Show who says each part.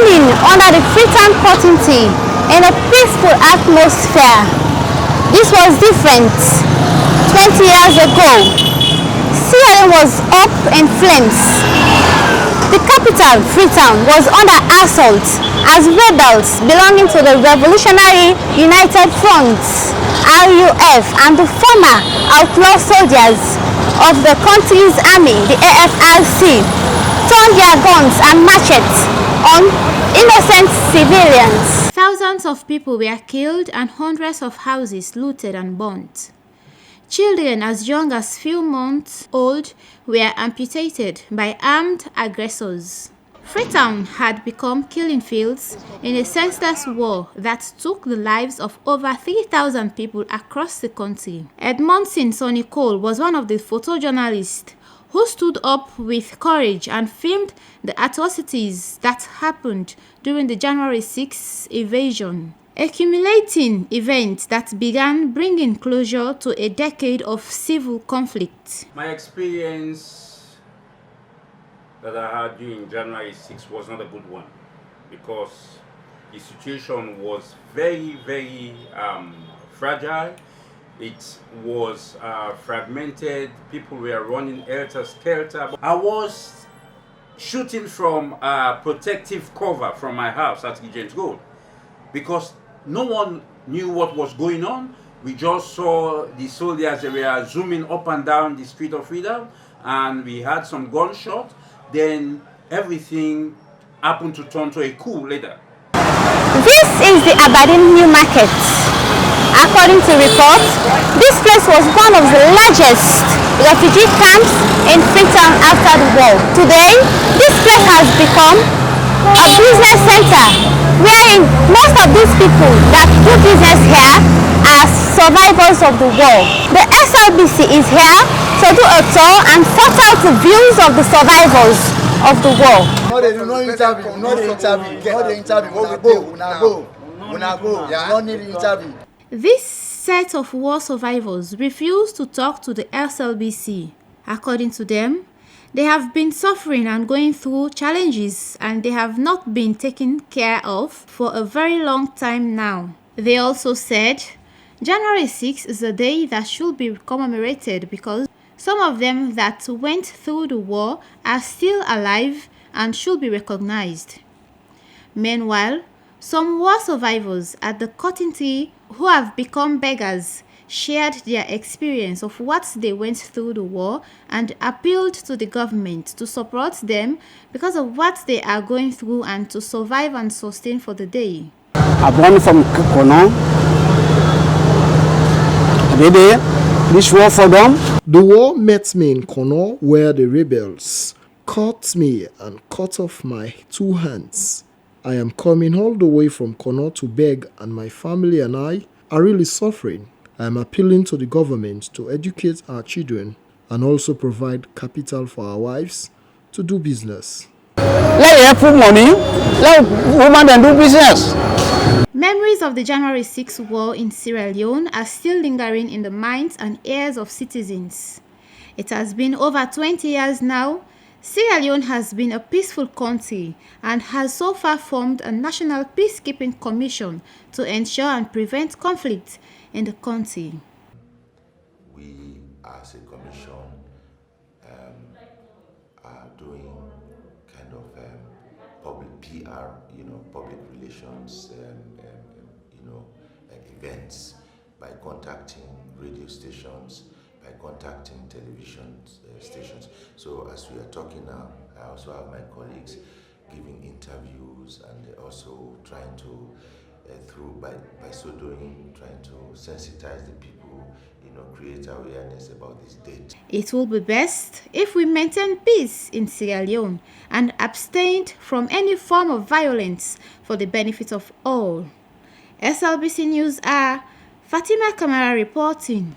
Speaker 1: standing under the Freetown cotton tree in a peaceful atmosphere. This was different 20 years ago. Sierra Leone was up in flames. The capital, Freetown, was under assault as rebels belonging to the Revolutionary United Front (RUF) and the former outlaw soldiers of the country's army, the AFRC, turned their guns and machetes on innocent civilians.
Speaker 2: Thousands of people were killed and hundreds of houses looted and burnt. Children as young as few months old were amputated by armed aggressors. Freetown had become killing fields in a senseless war that took the lives of over 3,000 people across the country. Edmondson Sonny Cole was one of the photojournalists who stood up with courage and filmed the atrocities that happened during the January 6 invasion, accumulating events that began bringing closure to a decade of civil conflict.
Speaker 3: My experience that I had during January 6 was not a good one because the situation was very, very fragile. It was fragmented. People were running helter-skelter. I was shooting from protective cover from my house at Regent Road because no one knew what was going on. We just saw the soldiers. They were zooming up and down the street of Freetown, and we had some gunshots. Then everything happened to turn to a coup later.
Speaker 1: This is the Aberdeen New Market. According to reports, this place was one of the largest refugee camps in Freetown after the war. Today, this place has become a business center wherein most of these people that do business here are survivors of the war. The SLBC is here to do a tour and sort out the views of the survivors of the war. This set of war survivors refuse to talk to the SLBC. According to them, they have been suffering and going through challenges and they have not been taken care of for a very long time now. They also said January 6 is a day that should be commemorated because some of them that went through the war are still alive and should be recognized. Meanwhile, some war survivors at the cotton tree who have become beggars shared their experience of what they went through the war and appealed to the government to support them because of what they are going through and to survive and sustain for the day.
Speaker 4: I'm born from Kono. This war for them.
Speaker 5: The war met me in Kono where the rebels caught me and cut off my 2 hands. I am coming all the way from Kono to beg, and my family and I are really suffering. I am appealing to the government to educate our children and also provide capital for our wives to do business.
Speaker 4: Let them put money, let women then do business.
Speaker 2: Memories of the January 6 war in Sierra Leone are still lingering in the minds and ears of citizens. It has been over 20 years now. Sierra Leone has been a peaceful country and has so far formed a national peacekeeping commission to ensure and prevent conflict in the country.
Speaker 6: We as a commission are doing kind of public PR, public relations, events by contacting radio stations, by contacting television stations. So as we are talking now, I also have my colleagues giving interviews and also trying to, by so doing, trying to sensitize the people, create awareness about this date.
Speaker 2: It will be best if we maintain peace in Sierra Leone and abstain from any form of violence for the benefit of all. SLBC News are Fatima Kamara reporting.